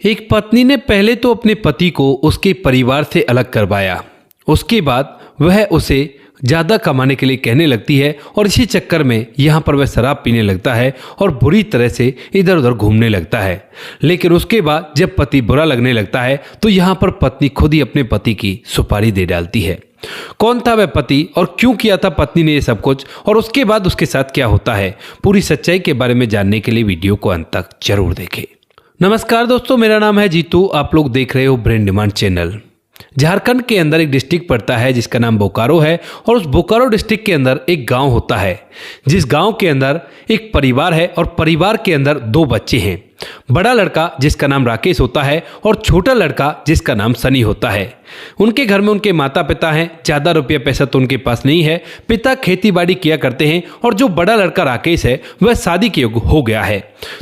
एक पत्नी ने पहले तो अपने पति को उसके परिवार से अलग करवाया। उसके बाद वह उसे ज़्यादा कमाने के लिए कहने लगती है और इसी चक्कर में यहाँ पर वह शराब पीने लगता है और बुरी तरह से इधर उधर घूमने लगता है। लेकिन उसके बाद जब पति बुरा लगने लगता है तो यहाँ पर पत्नी खुद ही अपने पति की सुपारी दे डालती है। कौन था वह पति और क्यों किया था पत्नी ने ये सब कुछ और उसके बाद उसके साथ क्या होता है, पूरी सच्चाई के बारे में जानने के लिए वीडियो को अंत तक जरूर देखें। नमस्कार दोस्तों, मेरा नाम है जीतू। आप लोग देख रहे हो ब्रेन डिमांड चैनल। झारखंड के अंदर एक डिस्ट्रिक्ट पड़ता है जिसका नाम बोकारो है और उस बोकारो डिस्ट्रिक्ट के अंदर एक गांव होता है जिस गांव के अंदर एक परिवार है और परिवार के अंदर दो बच्चे हैं। बड़ा लड़का जिसका नाम राकेश होता है और छोटा लड़का जिसका नाम सनी होता है। उनके घर में उनके माता पिता हैं। ज़्यादा रुपया पैसा तो उनके पास नहीं है। पिता खेती बाड़ी किया करते हैं और जो बड़ा लड़का राकेश है वह शादी के योग्य हो गया है।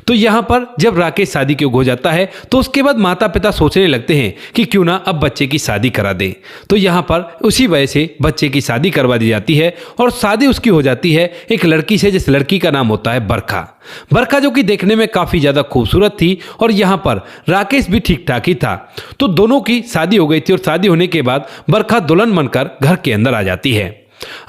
तो यहाँ पर जब राकेश शादी के योग्य हो जाता है तो उसके बाद माता पिता सोचने लगते हैं कि क्यों ना अब बच्चे की शादी करा दें। तो यहाँ पर उसी वजह से बच्चे की शादी करवा दी जाती है और शादी उसकी हो जाती है एक लड़की से जिस लड़की का नाम होता है बरखा। बरखा जो कि देखने में काफ़ी ज़्यादा खूबसूरत थी और यहाँ पर राकेश भी ठीक ठाक ही था। तो दोनों की शादी हो गई थी और शादी होने के बाद बरखा दुल्हन बनकर घर के अंदर आ जाती है।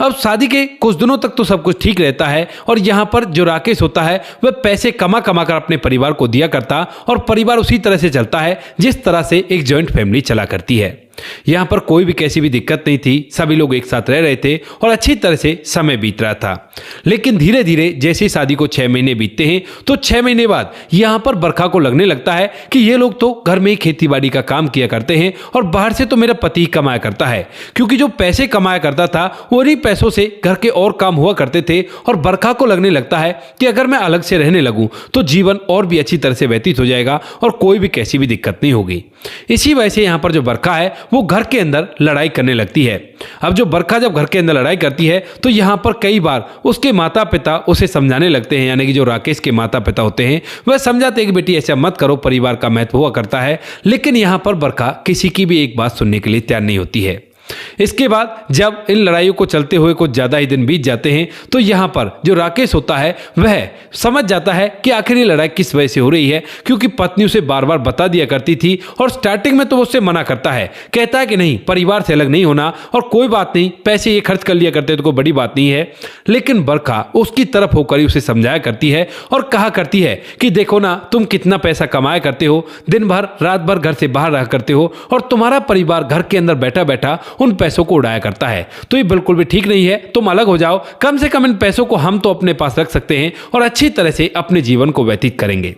अब शादी के कुछ दिनों तक तो सब कुछ ठीक रहता है और यहाँ पर जो राकेश होता है वह पैसे कमा कमा कर अपने परिवार को दिया करता और परिवार उसी तरह से चलता है जिस तरह से एक जॉइंट फैमिली चला करती है। यहाँ पर कोई भी कैसी भी दिक्कत नहीं थी, सभी लोग एक साथ रह रहे थे और अच्छी तरह से समय बीत रहा था। लेकिन धीरे धीरे जैसे शादी को 6 महीने बीतते हैं तो 6 महीने बाद यहाँ पर बरखा को लगने लगता है कि ये लोग तो घर में ही खेती बाड़ी का काम किया करते हैं और बाहर से तो मेरा पति ही कमाया करता है, क्योंकि जो पैसे कमाया करता था वही पैसों से घर के और काम हुआ करते थे। और बरखा को लगने लगता है कि अगर मैं अलग से रहने लगूं तो जीवन और भी अच्छी तरह से व्यतीत हो जाएगा और कोई भी कैसी भी दिक्कत नहीं होगी। इसी वजह से यहाँ पर जो बरखा है वो घर के अंदर लड़ाई करने लगती है। अब जो बरखा जब घर के अंदर लड़ाई करती है तो यहाँ पर कई बार उसके माता पिता उसे समझाने लगते हैं, यानी कि जो राकेश के माता पिता होते हैं वह समझाते हैं कि बेटी ऐसा मत करो, परिवार का महत्व हुआ करता है। लेकिन यहाँ पर बरखा किसी की भी एक बात सुनने के लिए तैयार नहीं होती है। इसके बाद जब इन लड़ाइयों को चलते हुए कुछ ज़्यादा ही दिन बीत जाते हैं तो यहाँ पर जो राकेश होता है वह समझ जाता है कि आखिर ये लड़ाई किस वजह से हो रही है, क्योंकि पत्नी उसे बार बार बता दिया करती थी और स्टार्टिंग में तो वो उससे मना करता है, कहता है कि नहीं, परिवार से अलग नहीं होना और कोई बात नहीं, पैसे ये खर्च कर लिया करते तो कोई बड़ी बात नहीं है। लेकिन बरखा उसकी तरफ होकर ही उसे समझाया करती है और कहा करती है कि देखो ना, तुम कितना पैसा कमाया करते हो, दिन भर रात भर घर से बाहर रहा करते हो और तुम्हारा परिवार घर के अंदर बैठा बैठा उन पैसों को उड़ाया करता है। तो ये बिल्कुल भी ठीक नहीं है, तुम अलग हो जाओ। कम से कम इन पैसों को हम तो अपने पास रख सकते हैं और अच्छी तरह से अपने जीवन को व्यतीत करेंगे।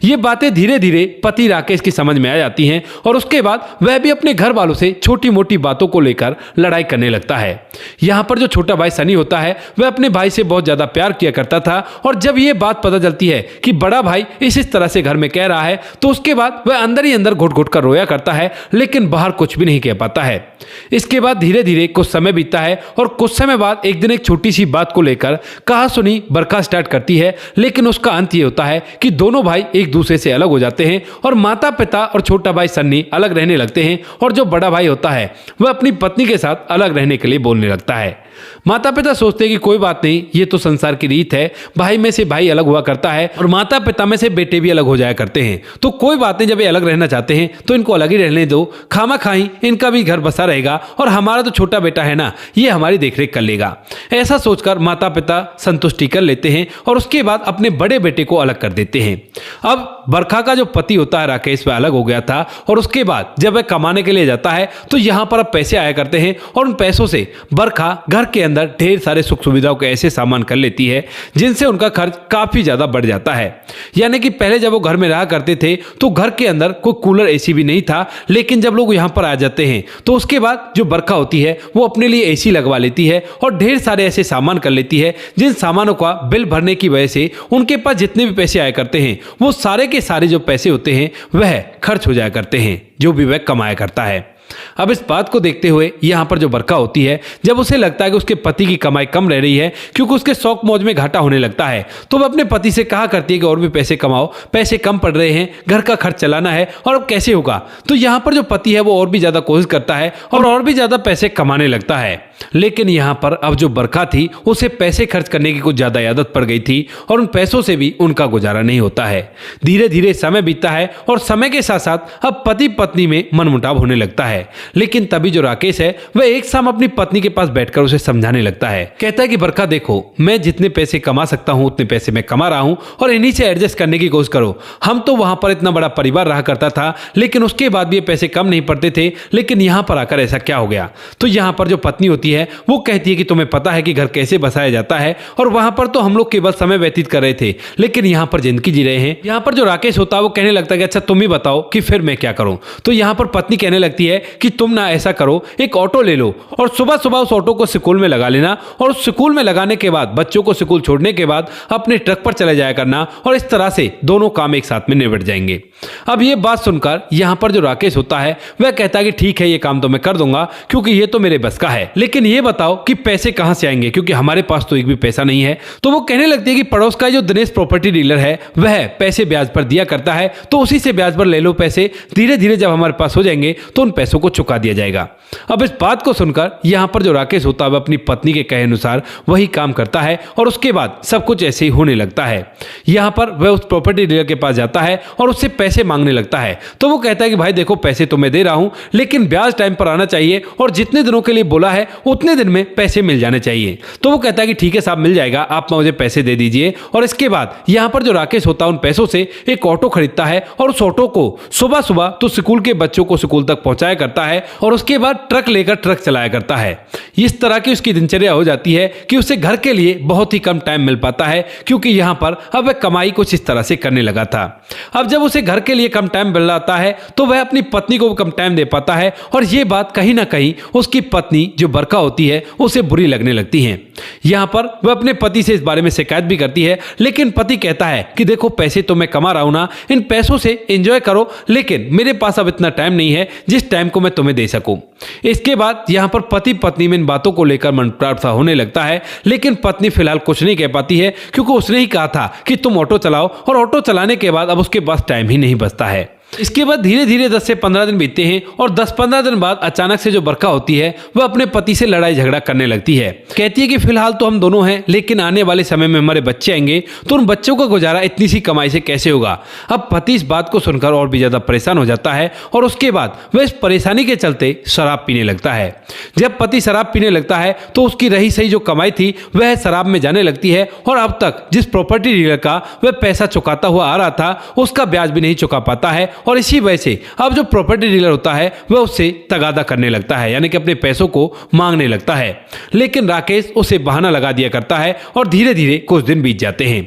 ये बातें धीरे धीरे पति राकेश की समझ में आ जाती हैं और उसके बाद वह भी अपने घर वालों से छोटी मोटी बातों को लेकर लड़ाई करने लगता है। यहाँ पर जो छोटा भाई सनी होता है वह अपने भाई से बहुत ज्यादा प्यार किया करता था और जब ये बात पता चलती है कि बड़ा भाई इस तरह से घर में कह रहा है तो उसके बाद वह अंदर ही अंदर घुट घुट कर रोया करता है, लेकिन बाहर कुछ भी नहीं कह पाता है। इसके बाद धीरे धीरे कुछ समय बीतता है और कुछ समय बाद एक दिन एक छोटी सी बात को लेकर कहा सुनी बरखा स्टार्ट करती है, लेकिन उसका अंत ये होता है कि दोनों भाई एक दूसरे से अलग हो जाते हैं और माता पिता और छोटा भाई सन्नी अलग रहने लगते हैं और जो बड़ा भाई होता है वह अपनी पत्नी के साथ अलग रहने के लिए बोलने लगता है। माता पिता सोचते हैं कि कोई बात नहीं, ये तो संसार की रीत है, भाई में से भाई अलग हुआ करता है और माता पिता में से बेटे भी अलग हो जाया करते हैं, तो कोई बात नहीं, जब ये अलग रहना चाहते हैं तो इनको अलग ही रहने दो, खामा खाई इनका भी घर बसा रहेगा और हमारा तो छोटा बेटा है ना, ये हमारी देखरेख कर लेगा। ऐसा सोचकर माता पिता संतुष्टि कर लेते हैं और उसके बाद अपने बड़े बेटे को अलग कर देते हैं। अब बरखा का जो पति होता है राकेश वह अलग हो गया था और उसके बाद जब वह कमाने के लिए जाता है तो यहाँ पर अब पैसे आया करते हैं और उन पैसों से बरखा घर के अंदर ढेर सारे सुख सुविधाओं के ऐसे सामान कर लेती है जिनसे उनका खर्च काफी ज्यादा बढ़ जाता है। यानी कि पहले जब वो घर में रहा करते थे तो घर के अंदर कोई कूलर एसी भी नहीं था, लेकिन जब लोग यहाँ पर आ जाते हैं तो उसके बाद जो बरखा होती है वो अपने लिए एसी लगवा लेती है और ढेर सारे ऐसे सामान कर लेती है जिन सामानों का बिल भरने की वजह से उनके पास जितने भी पैसे आया करते हैं वो सारे के सारे जो पैसे होते हैं वह खर्च हो जाया करते हैं जो भी वह कमाया करता है। अब इस बात को देखते हुए यहाँ पर जो बरखा होती है, जब उसे लगता है कि उसके पति की कमाई कम रह रही है क्योंकि उसके शौक मौज में घाटा होने लगता है, तो वह अपने पति से कहा करती है कि और भी पैसे कमाओ, पैसे कम पड़ रहे हैं, घर का खर्च चलाना है और अब कैसे होगा। तो यहाँ पर जो पति है वो और भी ज्यादा कोशिश करता है और भी ज्यादा पैसे कमाने लगता है। लेकिन यहाँ पर अब जो बरखा थी उसे पैसे खर्च करने की कुछ ज्यादा आदत पड़ गई थी और उन पैसों से भी उनका गुजारा नहीं होता है। धीरे धीरे समय बीतता है और समय के साथ साथ अब पति पत्नी में मनमुटाव होने लगता है। लेकिन तभी जो राकेश है वह एक शाम अपनी पत्नी के पास बैठकर उसे समझाने लगता है। कहता है कि बरखा देखो, मैं जितने पैसे कमा सकता हूं उतने पैसे मैं कमा रहा हूं और इन्हीं से एडजस्ट करने की कोशिश करो। हम तो वहां पर इतना बड़ा परिवार रहा करता था, लेकिन उसके बाद भी ये पैसे कम नहीं पड़ते थे, लेकिन यहां पर आकर ऐसा क्या हो गया। तो यहां पर जो पत्नी होती है वो कहती है कि तुम्हें पता है कि घर कैसे बसाया जाता है और वहां पर तो हम लोग केवल समय व्यतीत कर रहे थे, लेकिन यहां पर जिंदगी जी रहे हैं। यहां पर जो राकेश होता है वो कहने लगता है कि अच्छा तुम ही बताओ कि फिर मैं क्या करूं। तो यहां पर पत्नी कहने लगती है कि तुम ना ऐसा करो, एक ऑटो ले लो और सुबह सुबह उस ऑटो को स्कूल में लगा लेना और उस स्कूल में लगाने के बाद बच्चों को स्कूल छोड़ने के बाद अपने ट्रक पर चले जाया करना और इस तरह से दोनों काम एक साथ में निपट जाएंगे। अब ये बात सुनकर यहां पर जो राकेश होता है वह कहता है कि ठीक है, ये काम तो मैं कर दूंगा क्योंकि ये तो मेरे बस का है, लेकिन ये बताओ कि पैसे कहां से आएंगे क्योंकि हमारे पास तो एक भी पैसा नहीं है। तो वो कहने लगती है कि पड़ोस का जो दिनेश प्रॉपर्टी डीलर है वह पैसे ब्याज पर दिया करता है, तो उसी से ब्याज पर ले लो पैसे, धीरे धीरे जब हमारे पास हो जाएंगे तो उन पैसों को चुका दिया जाएगा। अब इस बात को सुनकर यहां पर जो राकेश होता है वह अपनी पत्नी के कहे अनुसार वही काम करता है और उसके बाद सब कुछ ऐसे ही होने लगता है। यहां पर वह उस प्रॉपर्टी डीलर के पास जाता है और उससे पैसे मांगने लगता है। तो वो कहता है कि भाई देखो, पैसे तो मैं दे रहा हूं, लेकिन ब्याज टाइम पर आना चाहिए और जितने दिनों के लिए बोला है उतने दिन में पैसे मिल जाने चाहिए। तो वो कहता है कि ठीक है साहब, मिल जाएगा, आप मुझे पैसे दे दीजिए। और इसके बाद यहां पर जो राकेश होता है उन पैसों से एक ऑटो खरीदता है और उस ऑटो को सुबह सुबह तो स्कूल के बच्चों को स्कूल तक पहुंचाया करता है और उसके बाद ट्रक लेकर ट्रक चलाया करता है। इस तरह की उसकी दिनचर्या हो जाती है कि उसे घर के लिए बहुत ही कम टाइम मिल पाता है क्योंकि यहां पर अब वह कमाई कुछ इस तरह से करने लगा था। अब जब उसे घर के लिए कम टाइम मिल जाता है तो वह अपनी पत्नी को कम टाइम दे पाता है और यह बात कहीं ना कहीं उसकी पत्नी जो बरखा होती है उसे बुरी लगने लगती है। यहां पर वह अपने पति से इस बारे में शिकायत भी करती है, लेकिन पति कहता है कि देखो, पैसे तो मैं कमा रहा हूं ना, इन पैसों से एंजॉय करो, लेकिन मेरे पास अब इतना टाइम नहीं है जिस टाइम को मैं तुम्हें दे सकूं। इसके बाद यहां पर पति पत्नी में इन बातों को लेकर मनमुटाव होने लगता है, लेकिन पत्नी फिलहाल कुछ नहीं कह पाती है क्योंकि उसने ही कहा था कि तुम ऑटो चलाओ और ऑटो चलाने के बाद अब उसके पास टाइम ही नहीं बचता है। इसके बाद धीरे धीरे 10 से 15 दिन बीतते हैं और 10-15 दिन बाद अचानक से जो बरखा होती है वह अपने पति से लड़ाई झगड़ा करने लगती है। कहती है कि फिलहाल तो हम दोनों हैं, लेकिन आने वाले समय में हमारे बच्चे आएंगे तो उन बच्चों का गुजारा इतनी सी कमाई से कैसे होगा। अब पति इस बात को सुनकर और भी ज्यादा परेशान हो जाता है और उसके बाद वह इस परेशानी के चलते शराब पीने लगता है। जब पति शराब पीने लगता है तो उसकी रही सही जो कमाई थी वह शराब में जाने लगती है और अब तक जिस प्रॉपर्टी डीलर का वह पैसा चुकाता हुआ आ रहा था उसका ब्याज भी नहीं चुका पाता है और इसी वजह से अब जो प्रॉपर्टी डीलर होता है वह उससे तगादा करने लगता है, यानी कि अपने पैसों को मांगने लगता है। लेकिन राकेश उसे बहाना लगा दिया करता है और धीरे धीरे कुछ दिन बीत जाते हैं।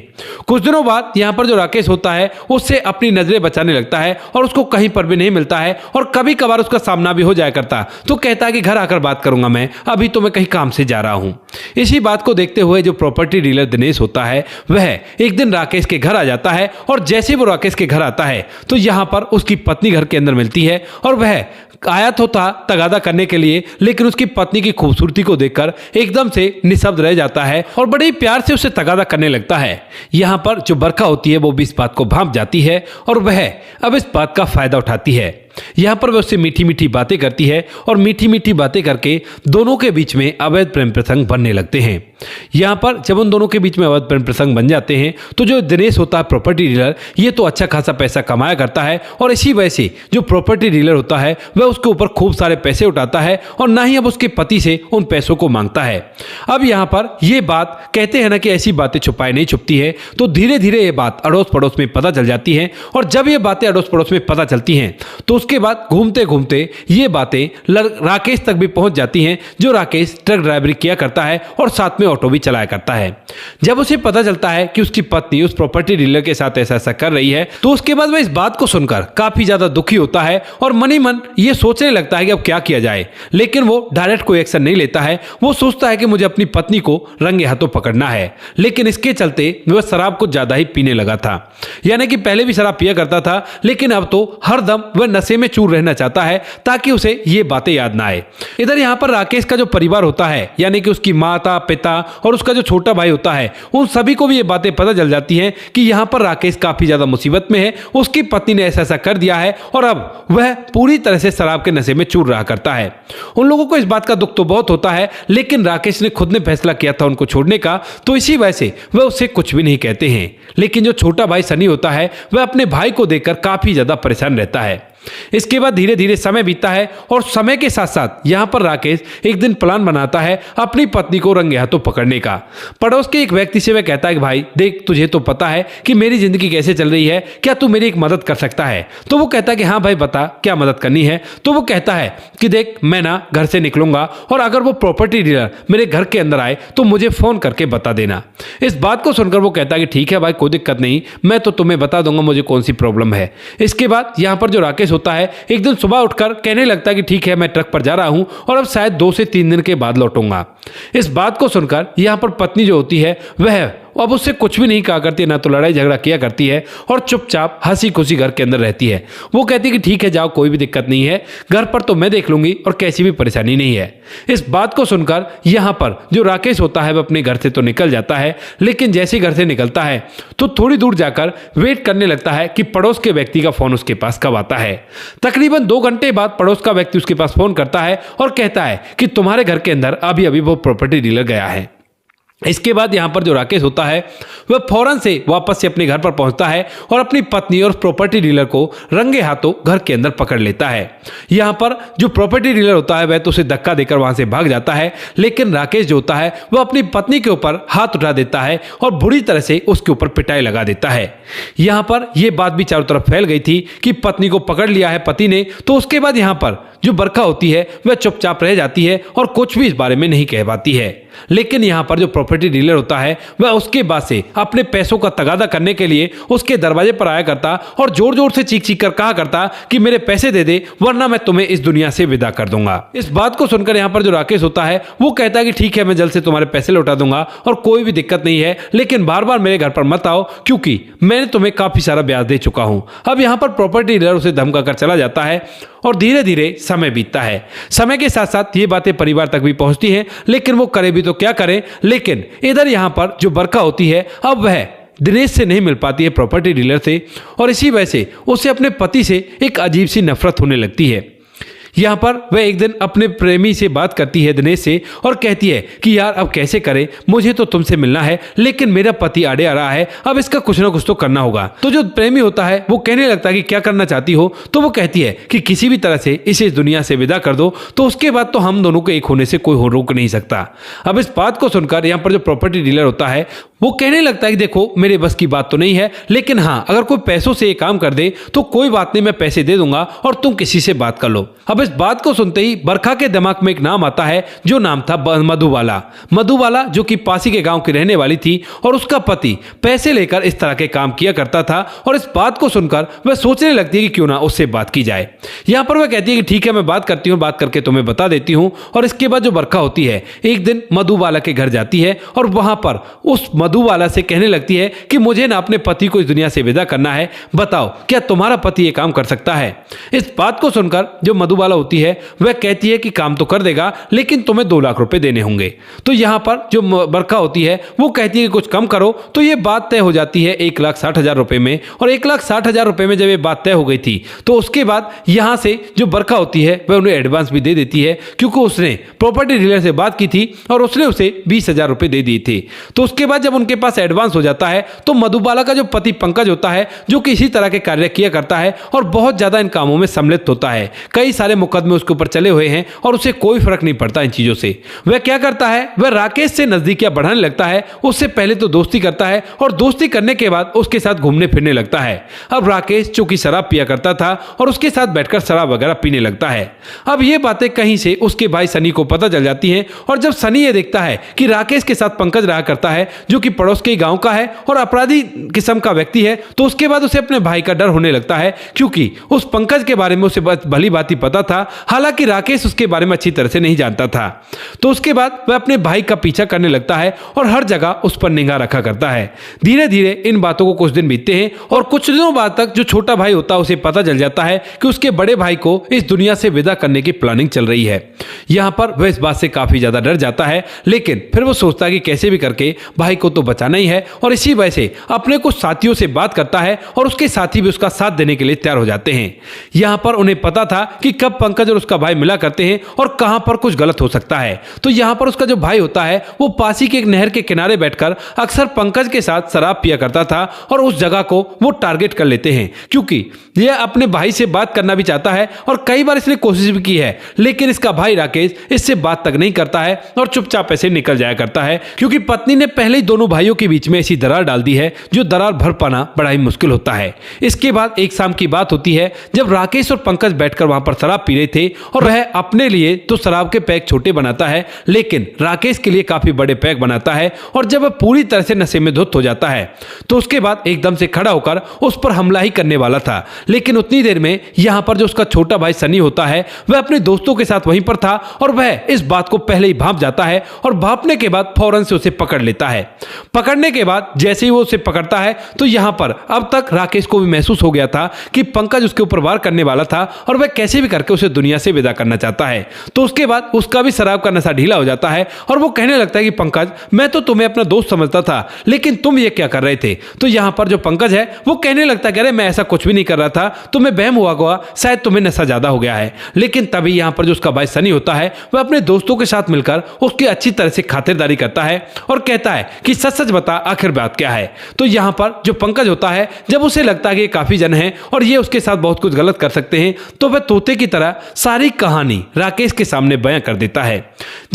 कुछ दिनों बाद यहां पर जो राकेश होता है उससे अपनी नजरें बचाने लगता है और उसको कहीं पर भी नहीं मिलता है और कभी कभार उसका सामना भी हो जाया करता, तो कहता है कि घर आकर बात करूंगा, मैं अभी तो मैं कहीं काम से जा रहा हूं। इसी बात को देखते हुए जो प्रॉपर्टी डीलर दिनेश होता है वह एक दिन राकेश के घर आ जाता है और जैसे वो राकेश के घर आता है तो यहां पर उसकी पत्नी घर के अंदर मिलती है और वह आया तो था तगादा करने के लिए, लेकिन उसकी पत्नी की खूबसूरती को देखकर एकदम से निशब्द रह जाता है और बड़े ही प्यार से उसे तगादा करने लगता है। यहाँ पर जो बरखा होती है वो भी इस बात को भांप जाती है और वह अब इस बात का फायदा उठाती है। यहाँ पर वह उससे मीठी मीठी बातें करती है और मीठी मीठी बातें करके दोनों के बीच में अवैध प्रेम प्रसंग बनने लगते हैं। यहाँ पर जब उन दोनों के बीच में अवैध प्रेम प्रसंग बन जाते हैं तो जो दिनेश होता है प्रॉपर्टी डीलर, ये तो अच्छा खासा पैसा कमाया करता है और इसी वजह से जो प्रॉपर्टी डीलर होता है वह उसके ऊपर खूब सारे पैसे उठाता है और ना ही अब उसके पति से उन पैसों को मांगता है। अब यहाँ पर यह बात कहते हैं ना कि ऐसी बातें छुपाई नहीं छुपती है, तो धीरे धीरे ये बात अड़ोस पड़ोस में पता चल जाती है और जब ये बातें अड़ोस पड़ोस में पता चलती हैं तो उसके बाद घूमते घूमते ये बातें राकेश तक भी पहुंच जाती हैं, जो राकेश ट्रक ड्राइवरी किया करता है और साथ में ऑटो भी चलाया करता है। जब उसे पता चलता है कि उसकी पत्नी उस प्रॉपर्टी डीलर के साथ ऐसा ऐसा कर रही है तो उसके बाद वह इस बात को सुनकर काफी ज्यादा दुखी होता है और मन ही मन ये सोचने लगता है कि अब क्या किया जाए, लेकिन वो डायरेक्ट कोई एक्शन नहीं लेता है। वो सोचता है कि मुझे अपनी पत्नी को रंगे हाथों पकड़ना है, लेकिन इसके चलते वह शराब कुछ ज्यादा ही पीने लगा था। यानी कि पहले भी शराब पिया करता था, लेकिन अब तो हर दम वह नशे नशे में चूर रहना चाहता है ताकि उसे ये बातें याद ना आए। इधर यहाँ पर राकेश का जो परिवार होता है, यानी कि उसकी माता, पिता और उसका जो छोटा भाई होता है, उन सभी को भी ये बातें पता चल जाती हैं कि यहाँ पर राकेश काफी ज्यादा मुसीबत में है। उसकी पत्नी ने ऐसा ऐसा कर दिया है और अब वह पूरी तरह से शराब के नशे में चूर रहा करता है। उन लोगों को इस बात का दुख तो बहुत होता है, लेकिन राकेश ने खुद ने फैसला किया था उनको छोड़ने का, तो इसी वजह से वह उससे कुछ भी नहीं कहते हैं। लेकिन जो छोटा भाई सनी होता है वह अपने भाई को देखकर काफी ज्यादा परेशान रहता है। इसके बाद धीरे धीरे समय बीतता है और समय के साथ साथ यहाँ पर राकेश एक दिन प्लान बनाता है अपनी पत्नी को रंगे हाथों पकड़ने का। पड़ोस के एक व्यक्ति से वह कहता है कि भाई देख, तुझे तो पता है कि मेरी जिंदगी कैसे चल रही है, क्या तू मेरी एक मदद कर सकता है? तो वो कहता है कि हाँ भाई बता, क्या मदद करनी है? तो वो कहता है कि देख, मैं ना घर से निकलूंगा और अगर वो प्रॉपर्टी डीलर मेरे घर के अंदर आए तो मुझे फोन करके बता देना। इस बात को सुनकर वो कहता है कि ठीक है भाई, कोई दिक्कत नहीं, मैं तो तुम्हें बता दूंगा मुझे कौन सी प्रॉब्लम है। इसके बाद यहाँ पर जो राकेश होता है एक दिन सुबह उठकर कहने लगता है कि ठीक है, मैं ट्रक पर जा रहा हूं और अब शायद 2 से 3 दिन के बाद लौटूंगा। इस बात को सुनकर यहां पर पत्नी जो होती है वह अब उससे कुछ भी नहीं कहा करती, ना तो लड़ाई झगड़ा किया करती है और चुपचाप हंसी खुशी घर के अंदर रहती है। वो कहती है कि ठीक है जाओ, कोई भी दिक्कत नहीं है, घर पर तो मैं देख लूंगी और कैसी भी परेशानी नहीं है। इस बात को सुनकर यहाँ पर जो राकेश होता है वह अपने घर से तो निकल जाता है, लेकिन जैसे घर से निकलता है तो थोड़ी दूर जाकर वेट करने लगता है कि पड़ोस के व्यक्ति का फोन उसके पास कब आता है। तकरीबन 2 घंटे बाद पड़ोस का व्यक्ति उसके पास फोन करता है और कहता है कि तुम्हारे घर के अंदर अभी अभी वो प्रॉपर्टी डीलर गया है। इसके बाद यहाँ पर जो राकेश होता है वह फौरन से वापस से अपने घर पर पहुंचता है और अपनी पत्नी और प्रॉपर्टी डीलर को रंगे हाथों घर के अंदर पकड़ लेता है। यहाँ पर जो प्रॉपर्टी डीलर होता है वह तो उसे धक्का देकर वहां से भाग जाता है, लेकिन राकेश जो होता है वह अपनी पत्नी के ऊपर हाथ उठा देता है और बुरी तरह से उसके ऊपर पिटाई लगा देता है। यहाँ पर यह बात भी चारों तरफ फैल गई थी कि पत्नी को पकड़ लिया है पति ने, तो उसके बाद यहाँ पर जो बरखा होती है वह चुपचाप रह जाती है और कुछ भी इस बारे में नहीं कह पाती है। लेकिन यहाँ पर जो प्रॉपर्टी डीलर होता है वह उसके बाद से अपने पैसों का तगादा करने के लिए उसके दरवाजे पर आया करता और जोर जोर से चीख चीख कर कहा करता कि मेरे पैसे दे दे वरना मैं तुम्हें इस दुनिया से विदा कर दूंगा। इस बात को सुनकर यहाँ पर जो राकेश होता है वो कहता है कि ठीक है, मैं जल्द से तुम्हारे पैसे लौटा दूंगा और कोई भी दिक्कत नहीं है, लेकिन बार बार मेरे घर पर मत आओ क्योंकि मैंने तुम्हें काफी सारा ब्याज दे चुका हूं। अब यहाँ पर प्रॉपर्टी डीलर उसे धमका कर चला जाता है और धीरे धीरे समय बीतता है। समय के साथ साथ ये बातें परिवार तक भी पहुंचती हैं, लेकिन वो करे भी तो क्या करें। लेकिन इधर यहाँ पर जो बरखा होती है अब वह दिनेश से नहीं मिल पाती है, प्रॉपर्टी डीलर से, और इसी वजह से उसे अपने पति से एक अजीब सी नफरत होने लगती है। यहाँ पर वह एक दिन अपने प्रेमी से बात करती है, दिनेश से, और कहती है कि यार अब कैसे करें, मुझे तो तुमसे मिलना है लेकिन मेरा पति आड़े आ रहा है, अब इसका कुछ ना कुछ तो करना होगा। तो जो प्रेमी होता है वो कहने लगता है कि क्या करना चाहती हो? तो वो कहती है कि किसी भी तरह से इसे इस दुनिया से विदा कर दो, तो उसके बाद तो हम दोनों को एक होने से कोई रोक नहीं सकता। अब इस बात को सुनकर यहाँ पर जो प्रॉपर्टी डीलर होता है वो कहने लगता है कि देखो मेरे बस की बात तो नहीं है, लेकिन हाँ अगर कोई पैसों से ये काम कर दे तो कोई बात नहीं, मैं पैसे दे दूंगा और तुम किसी से बात कर लो। अब इस बात को सुनते ही बरखा के दिमाग में एक नाम आता है जो नाम था मधुबाला। मधुबाला जो कि पासी के गांव की रहने वाली थी और उसका पति पैसे लेकर इस तरह के काम किया करता था, और इस बात को सुनकर वह सोचने लगती है कि क्यों ना उससे बात की जाए। यहाँ पर वह कहती है कि ठीक है, मैं बात करती हूँ, बात करके तुम्हें बता देती हूँ। और इसके बाद जो बरखा होती है एक दिन मधुबाला के घर जाती है और वहां पर उस मधुबाला से कहने लगती है कि मुझे ना अपने पति को इस दुनिया से विदा करना है, बताओ क्या तुम्हारा पति ये काम कर सकता है? इस बात को सुनकर जो मधुबाला होती है वह कहती है कि काम तो कर देगा लेकिन तुम्हें 2 लाख रुपए देने होंगे। तो यहाँ पर जो बरखा होती है वो कहती है कि कुछ कम करो। तो ये बात तय हो जाती है 1,60,000 रुपए में, और 1,60,000 रुपए में जब ये बात तय हो गई थी तो उसके बाद यहाँ से जो बरखा होती है वह उन्हें एडवांस भी दे देती है, क्योंकि उसने प्रॉपर्टी डीलर से बात की थी और उसने उसे 20,000 रुपए दे दिए थे। तो उसके बाद जब उनके पास एडवांस हो जाता है तो मधुबाला का जो पति पंकज होता है जो कि इसी तरह के कार्य किया करता है और बहुत ज्यादा इन कामों में सम्मिलित होता है, कई सारे मुकदमे उसके ऊपर चले हुए हैं और उसे कोई फर्क नहीं पड़ता इन चीजों से। वह क्या करता है, वह राकेश से नजदीकियां बढ़ाने लगता है। उससे पहले तो दोस्ती करता है और दोस्ती करने के बाद उसके साथ घूमने फिरने लगता है। अब राकेश चूंकि शराब पिया करता था और उसके साथ बैठकर शराब वगैरह पीने लगता है। अब ये बातें कहीं से उसके भाई सनी को पता चल जाती हैं, और जब सनी ये देखता है कि राकेश के साथ पंकज रहा करता है जो क्योंकि पड़ोस के गांव का है और अपराधी किस्म का व्यक्ति है, तो उसके बाद उसे अपने भाई का डर होने लगता है क्योंकि उस पंकज के बारे में उसे भली भांति पता था, हालांकि राकेश उसके बारे में अच्छी तरह से नहीं जानता था। तो उसके बाद वह अपने भाई का पीछा करने लगता है और हर जगह उस पर निगाह रखा करता है। धीरे धीरे इन बातों को कुछ दिन बीतते हैं और कुछ दिनों बाद तक जो छोटा भाई होता है उसे पता चल जाता है कि उसके बड़े भाई को इस दुनिया से विदा करने की प्लानिंग चल रही है। यहाँ पर वह इस बात से काफी ज्यादा डर जाता है, लेकिन फिर वो सोचता है कि कैसे भी करके भाई को तो बचाना ही है और इसी वजह से अपने कुछ साथियों से बात करता है और उसके साथी भी उसका साथ देने के लिए तैयार हो जाते हैं। यहाँ पर उन्हें पता था कि कब पंकज और उसका भाई मिला करते हैं और कहां पर कुछ गलत हो सकता है। तो यहाँ पर उसका जो भाई होता है वो पास ही के एक नहर के किनारे बैठकर अक्सर पंकज के साथ शराब पिया करता था और उस जगह को वो टारगेट कर लेते हैं क्योंकि यह अपने भाई से बात करना भी चाहता है और कई बार इसने कोशिश भी की है, लेकिन इसका भाई राकेश इससे बात तक नहीं करता है और चुपचाप ऐसे निकल जाया करता है क्योंकि पत्नी ने पहले ही दोनों भाइयों के बीच में ऐसी दरार डाल दी है जो दरार भर पाना बड़ा ही मुश्किल होता है। इसके बाद एक शाम की बात होती है जब राकेश और पंकज बैठकर वहां पर शराब पी रहे थे और वह अपने लिए तो शराब के पैक छोटे बनाता है, लेकिन राकेश के लिए काफी बड़े पैक बनाता है और जब वह पूरी तरह से नशे में धुत हो जाता है तो उसके बाद एकदम से खड़ा होकर उस पर हमला ही करने वाला था, लेकिन उतनी देर में यहाँ पर जो उसका छोटा भाई सनी होता है वह अपने दोस्तों के साथ वहीं पर था और वह इस बात को पहले ही भांप जाता है और भांपने के बाद फौरन से उसे पकड़ लेता है। पकड़ने के बाद जैसे ही वो उसे पकड़ता है तो यहाँ पर अब तक राकेश को भी महसूस हो गया था कि पंकज उसके ऊपर वार करने वाला था और वह कैसे भी करके उसे दुनिया से विदा करना चाहता है। तो उसके बाद उसका भी शराब का नशा ढीला हो जाता है और वो कहने लगता है कि पंकज, मैं तो तुम्हें अपना दोस्त समझता था, लेकिन तुम ये क्या कर रहे थे। तो यहाँ पर जो पंकज है वो कहने लगता है कि अरे मैं ऐसा कुछ भी नहीं कर रहा था, तुम्हें बहम हुआ होगा, शायद तुम्हें नशा ज्यादा हो गया है। लेकिन तभी यहाँ पर जो उसका भाई सनी होता है वह अपने दोस्तों के साथ मिलकर उसकी अच्छी तरह से खातिरदारी करता है और कहता है कि सच सच बता आखिर बात क्या है। तो यहाँ पर जो पंकज होता है जब उसे लगता है कि ये काफी जन है और ये उसके साथ बहुत कुछ गलत कर सकते हैं तो वह तोते की तरह सारी कहानी राकेश के सामने बयां कर देता है।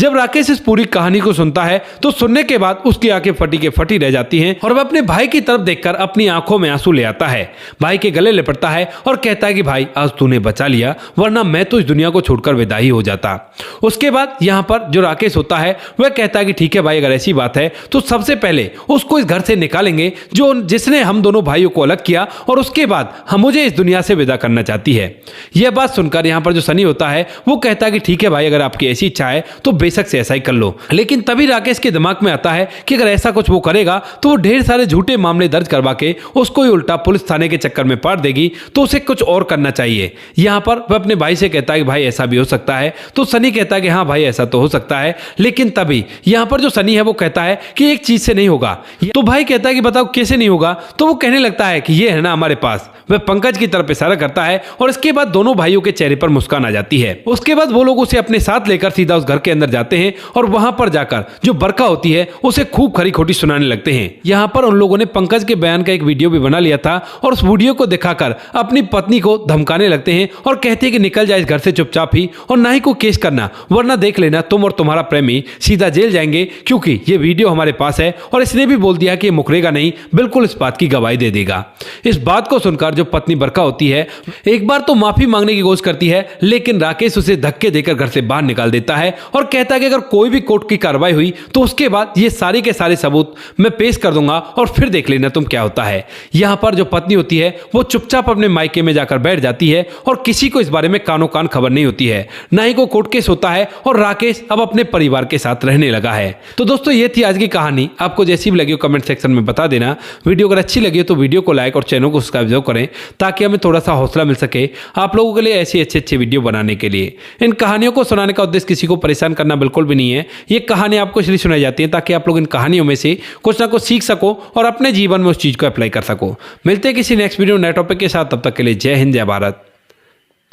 जब राकेश इस पूरी कहानी को सुनता है तो सुनने के बाद उसकी आंखें फटी के फटी रह जाती हैं और वह अपने भाई की तरफ देखकर अपनी आंखों में आंसू ले आता है, भाई के गले लिपटता है और कहता है कि भाई आज तूने बचा लिया, वरना मैं तो इस दुनिया को छोड़कर विदा ही हो जाता। उसके बाद यहाँ पर जो राकेश होता है वह कहता है कि ठीक है भाई, अगर ऐसी बात है तो सबसे पहले उसको इस घर से निकालेंगे जिसने हम दोनों भाइयों को अलग किया और उसके बाद हम मुझे इस दुनिया से विदा करना चाहती है। यह बात सुनकर यहाँ पर जो सनी होता है वो कहता है कि ठीक है भाई, अगर आपकी ऐसी इच्छा है तो बेशक से ऐसा ही कर लो। लेकिन तभी राकेश के दिमाग में आता है कि अगर ऐसा कुछ वो करेगा तो वो ढेर सारे झूठे मामले दर्ज करवा के उसको ही उल्टा पुलिस थाने के चक्कर में पाड़ देगी, तो उसे कुछ और करना चाहिए। यहाँ पर वह अपने भाई से कहता है कि भाई ऐसा भी हो सकता है। तो सनी कहता है कि हाँ भाई ऐसा तो हो सकता है, लेकिन तभी यहाँ पर जो सनी है वो कहता है कि एक चीज से नहीं होगा। तो भाई कहता है कि बताओ कैसे नहीं होगा। तो वो कहने लगता है कि ये है ना हमारे पास। वह पंकज की तरफ इशारा करता है और इसके बाद दोनों भाइयों के चेहरे पर मुस्कान आ जाती है। उसके बाद वो लोग उसे अपने साथ लेकर सीधा उस घर के अंदर जाते हैं और वहां पर जाकर जो बरका होती है उसे खूब खरी खोटी सुनाने लगते हैं। यहाँ पर उन लोगों ने पंकज के बयान का एक वीडियो भी बना लिया था और उस वीडियो को दिखाकर अपनी पत्नी को धमकाने लगते हैं और कहते हैं कि निकल जाए इस घर से चुपचाप ही और ना ही को केस करना, वरना देख लेना तुम और तुम्हारा प्रेमी सीधा जेल जाएंगे, क्योंकि ये वीडियो हमारे पास है और इसने भी बोल दिया कि ये मुकरेगा नहीं, बिल्कुल इस बात की गवाही दे देगा। इस बात को सुनकर जो पत्नी बरका होती है एक बार तो माफी मांगने की कोशिश करती है, लेकिन राकेश उसे धक्के देकर घर से बाहर निकाल देता है और कहता है कि अगर कोई भी कोर्ट की कार्रवाई हुई तो उसके बाद ये सारे के सारे सबूत मैं पेश कर दूंगा और फिर देख लेना तुम क्या होता है। यहाँ पर जो पत्नी होती है वो चुपचाप अपने मायके में जाकर बैठ जाती है और किसी को इस बारे में कानो कान खबर नहीं होती है, ना ही को कोर्ट केस होता है और राकेश अब अपने परिवार के साथ रहने लगा है। तो दोस्तों ये थी आज की कहानी। आपको जैसी भी लगी हो कमेंट सेक्शन में बता देना। वीडियो अगर अच्छी लगी हो तो वीडियो को लाइक और चैनल को सब्सक्राइब जरूर करें ताकि हमें थोड़ा सा हौसला मिल सके आप लोगों के लिए ऐसी अच्छे वीडियो बनाने के लिए। इन कहानियों को सुनाने का उद्देश्य किसी को परेशान करना बिल्कुल भी नहीं है। ये कहानी आपको इसलिए सुनाई जाती है ताकि आप लोग इन कहानियों में से कुछ ना कुछ सीख सको और अपने जीवन में उस चीज को अप्लाई कर सको। मिलते हैं किसी नेक्स्ट वीडियो नए टॉपिक के साथ, तब तक के लिए जय हिंद, जय भारत,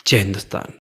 जय हिंदुस्तान।